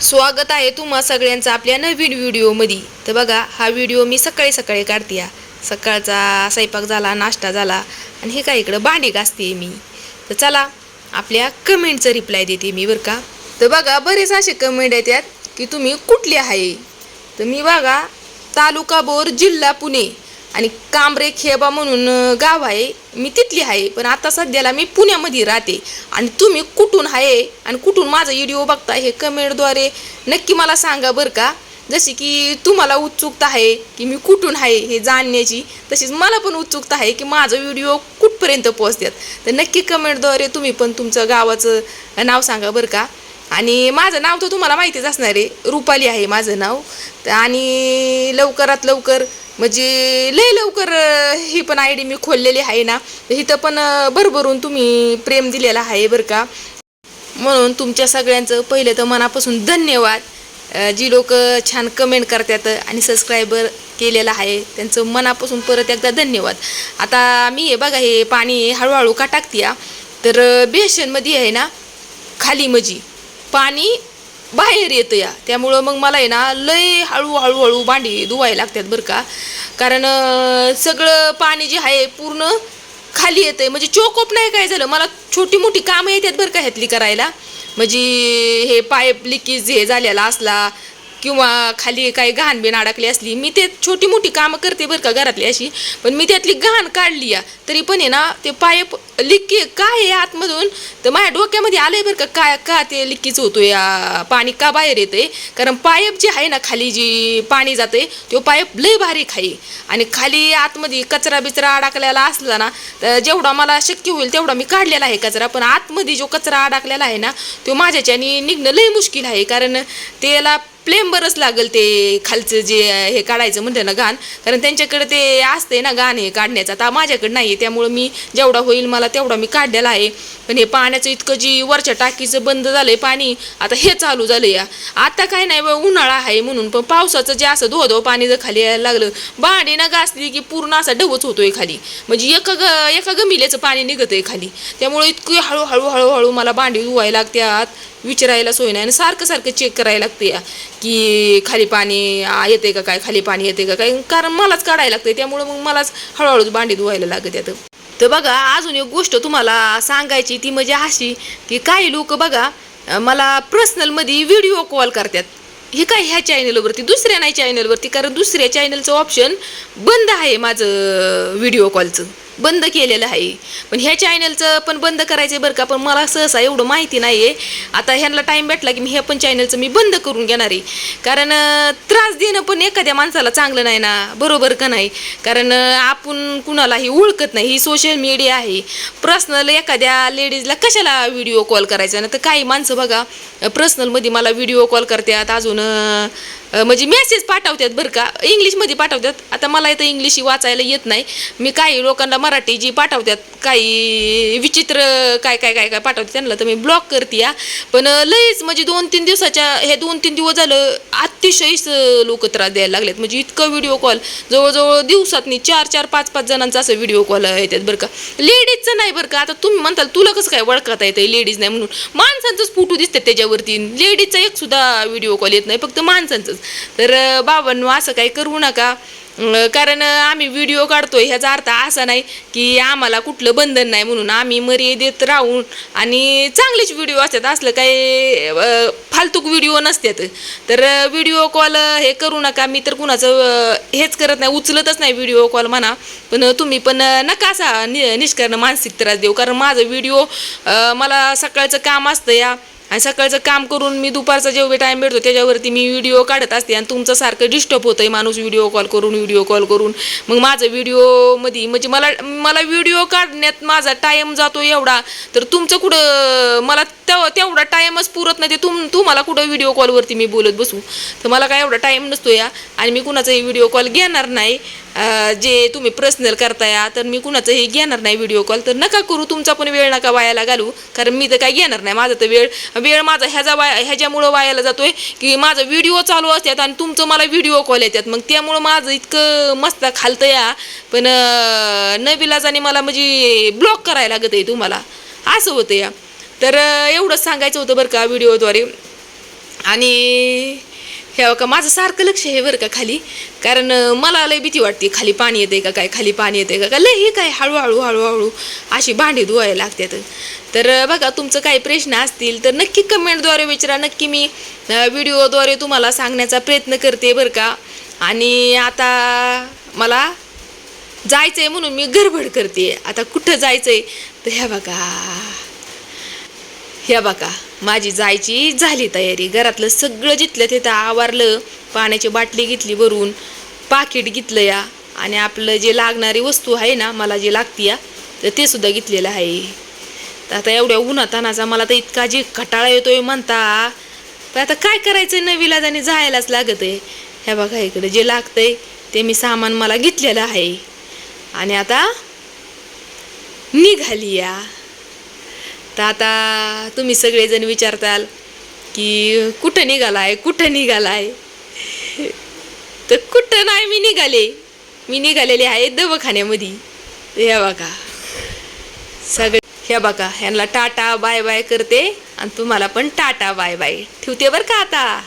स्वागत आहे तुम्हा सगळ्यांचं आपल्या नवीन व्हिडिओमध्ये। तर बघा, हा व्हिडिओ मी सकाळी सकाळी काढते। सकाळचा स्वयंपाक झाला, नाश्ता झाला आणि हे काय इकडं भांडी घासते मी। तर चला आपल्या कमेंटचं रिप्लाय देते मी बरं का। तर बघा, बरेच असे कमेंट येतात की तुम्ही कुठले आहे। तर मी बघा, तालुका बोर, जिल्हा पुणे आणि कांबरे खेबा म्हणून गाव आहे, मी तिथली आहे। पण आता सध्याला मी पुण्यामध्ये राहते। आणि तुम्ही कुठून आहे आणि कुठून माझा व्हिडिओ बघताय हे कमेंटद्वारे नक्की मला सांगा बरं का। जशी की तुम्हाला उत्सुकता आहे की मी कुठून आहे हे जाणण्याची, तशीच मला पण उत्सुकता आहे की माझा व्हिडिओ कुठपर्यंत पोहोचतात। तर नक्की कमेंटद्वारे तुम्ही पण तुमचं गावाचं नाव सांगा बरं का। आणि माझं नाव तर तुम्हाला माहितीच असणार आहे, रुपाली आहे माझं नाव। आणि लवकरात लवकर म्हणजे लय लवकर ही पण आय डी मी खोललेली आहे ना, इथं पण भरभरून तुम्ही प्रेम दिलेलं आहे बरं का। म्हणून तुमच्या सगळ्यांचं पहिले तर मनापासून धन्यवाद। जी लोक छान कमेंट करतात आणि सबस्क्रायबर केलेलं आहे त्यांचं मनापासून परत एकदा धन्यवाद। आता मी हे बघा, हे पाणी हळूहळू का टाकते तर बेशनमध्ये आहे ना खाली म्हणजे पाणी बाहेर येतं त्यामुळं मग मला आहे ना लय हळूहळू भांडी धुवायला लागतात बरं का। कारण सगळं पाणी जे आहे पूर्ण खाली येतंय, म्हणजे चोकोप नाही काय झालं, मला छोटी मोठी कामं येतात बरं का ह्यातली करायला। म्हणजे हे पाईप लिकेज हे झालेला असला किंवा खाली काही घाण बिन अडकली असली, मी ते छोटी मोठी कामं करते बरं का घरातली अशी। पण मी त्यातली घाण काढली तरी पण आहे ना ते पाईप लिकी काय आहे आतमधून, तर माझ्या डोक्यामध्ये आलंय बरं का काय का ते लिकीच होतोय, पाणी का बाहेर येतंय। कारण पाईप जे आहे ना खाली जी पाणी जाते तो पाईप लय बारीक आहे आणि खाली आतमध्ये कचरा बिचरा अडकलेला असला ना, तर जेवढा मला शक्य होईल तेवढा मी काढलेला आहे कचरा। पण आतमध्ये जो कचरा अडकलेला आहे ना तो माझ्याच्याने निघणं लय मुश्किल आहे। कारण त्याला प्लेंबरच लागल ते खालचं जे हे काढायचं म्हणते ना घाण, कारण त्यांच्याकडे ते असते ना घाण हे काढण्याचं, आता माझ्याकडे नाही आहे। त्यामुळं मी जेवढा होईल मला तेवढा मी काढलेला आहे। पण हे पाण्याचं इतकं जी वरच्या टाकीचं बंद झालंय पाणी, आता हे चालू झालं आता काय नाही उन्हाळा आहे म्हणून, पण पावसाचं जे असं धो पाणी जर खाली यायला लागलं, भांडी ना घासली की पूर्ण असा डवच होतोय खाली, म्हणजे एका गमिल्याचं पाणी निघत आहे खाली। त्यामुळे इतकी हळूहळू मला भांडी धुवायला लागतात, विचारायला सोय नाही। आणि सारखं चेक करायला लागते की खाली पाणी येते का काय, खाली पाणी येते का काय, कारण मलाच काढायला लागते। त्यामुळे मग मलाच हळूहळू भांडी धुवायला लागत यात। तर बघा, अजून एक गोष्ट तुम्हाला सांगायची ती म्हणजे अशी की काही लोक बघा मला पर्सनलमध्ये व्हिडिओ कॉल करतात। हे काय ह्या चॅनलवरती, दुसऱ्या नाही चॅनलवरती, कारण दुसऱ्या चॅनलचं ऑप्शन बंद आहे, माझं व्हिडिओ कॉलचं बंद केलेलं आहे। पण ह्या चॅनलचं पण बंद करायचं आहे बरं का। पण मला सहसा एवढं माहिती नाही आहे, आता ह्यांना टाईम भेटला की मी हे पण चॅनलचं मी बंद करून घेणार आहे। कारण त्रास देणं पण एखाद्या माणसाला चांगलं नाही ना, बरोबर का नाही। कारण आपण कुणालाही ओळखत नाही, ही सोशल मीडिया आहे। पर्सनल एखाद्या लेडीजला कशाला व्हिडिओ कॉल करायचा ना, तर काही माणसं बघा पर्सनलमध्ये मला व्हिडिओ कॉल करतात, अजून म्हणजे मेसेज पाठवतात बरं का, इंग्लिशमध्ये पाठवतात। आता मला इथं इंग्लिश वाचायला येत नाही, मी काही लोकांना मराठी जी पाठवतात काही विचित्र काय काय काय काय पाठवतात त्यांना तर मी ब्लॉक करते पण लईच म्हणजे 2-3 दिवसाच्या हे 2-3 दिवस झालं अतिशयच लोक त्रास द्यायला लागलेत। म्हणजे इतकं व्हिडिओ कॉल जवळजवळ दिवसातनी 4-4, 5-5 जणांचा असं व्हिडिओ कॉल येतात बरं का, लेडीजचं नाही बरं का। आता तुम्ही म्हणताल तुला कसं काय ओळखता येतं लेडीज नाही म्हणून, माणसांचंच फोटो दिसतात त्याच्यावरती, लेडीजचा एक सुद्धा व्हिडिओ कॉल येत नाही, फक्त माणसांचंच। तर बाबांनो असं काही करू नका, कारण आम्ही व्हिडिओ काढतोय ह्याचा अर्थ असा नाही की आम्हाला कुठलं बंधन नाही म्हणून, आम्ही मर्यादेत राहून आणि चांगलेच व्हिडिओ असतात, असलं काही फालतूक व्हिडिओ नसतात। तर व्हिडिओ कॉल हे करू नका, मी तर कुणाचं हेच करत नाही, उचलतच नाही व्हिडिओ कॉल म्हणा। पण तुम्ही पण नका असा निष्कारण मानसिक त्रास देऊ, कारण माझं व्हिडिओ मला सकाळचं काम असतं आणि सकाळचं काम करून मी दुपारचा जेवढा टाईम भेटतो त्याच्यावरती मी व्हिडिओ काढत असते। आणि तुमचं सारखं डिस्टर्ब होतंय माणूस व्हिडिओ कॉल करून मग माझं व्हिडिओमध्ये म्हणजे मला व्हिडिओ काढण्यात माझा टाईम जातो एवढा, तर तुमचं कुठं मला तेवढा टाईमच पुरत नाही, ते तुम्हाला कुठं व्हिडिओ कॉलवरती मी बोलत बसू, तर मला काय एवढा टाईम नसतो आणि मी कुणाचाही व्हिडिओ कॉल घेणार नाही। जे तुम्ही पर्सनल करताय तर मी कुणाचंही घेणार नाही व्हिडिओ कॉल, तर नका करू, तुमचा पण वेळ नका वायाला घालू, कारण मी तर काय घेणार नाही। माझा तर वेळ माझा ह्याच्यामुळं वायाला जातोय की माझा व्हिडिओ चालू असतात आणि तुमचं मला व्हिडिओ कॉल येतात, मग त्यामुळं माझं इतकं मस्त खालतं पण नबिलाजाने मला म्हणजे ब्लॉक करायला लागत आहे तुम्हाला, असं होतं तर एवढंच सांगायचं होतं बरं का व्हिडिओद्वारे। आणि हे का माझं सारखं लक्ष आहे बरं का खाली, कारण मला लय भीती वाटते खाली पाणी येते का काय, खाली पाणी येते का लय हे काय हळूहळू हळूहळू अशी भांडी धुवायला लागतात. तर बघा तुमचं काही प्रश्न असतील तर नक्की कमेंटद्वारे विचारा, नक्की मी व्हिडिओद्वारे तुम्हाला सांगण्याचा प्रयत्न करते बरं का. आणि आता मला जायचं आहे म्हणून मी गडबड करते. आता कुठं जायचं आहे तर ह्या बघा माझी जायची झाली तयारी. घरातलं सगळं जिथलं तिथं आवारलं, पाण्याची बाटली घेतली भरून, पाकिट घेतलं या, आणि आपलं जे लागणारी वस्तू आहे ना मला जे लागती या तर ते सुद्धा घेतलेलं आहे. तर आता एवढ्या उन्हातानाचा मला तर इतका जे कटाळा येतोय म्हणता, पण आता काय करायचं, नविलाजाने जायलाच लागत आहे. ह्या बघा इकडे जे लागतंय ते मी सामान मला घेतलेलं आहे आणि आता निघाली या. तर आता तुम्ही सगळेजण विचारताल की कुठं निघालाय, कुठं निघालाय, तर कुठं नाही मी निघालेले आहे दवाखान्यामध्ये. हे बघा सगळे, हे बघा ह्यांना टाटा बाय बाय करते आणि तुम्हाला पण टाटा बाय बाय ठेवते बरं का आता.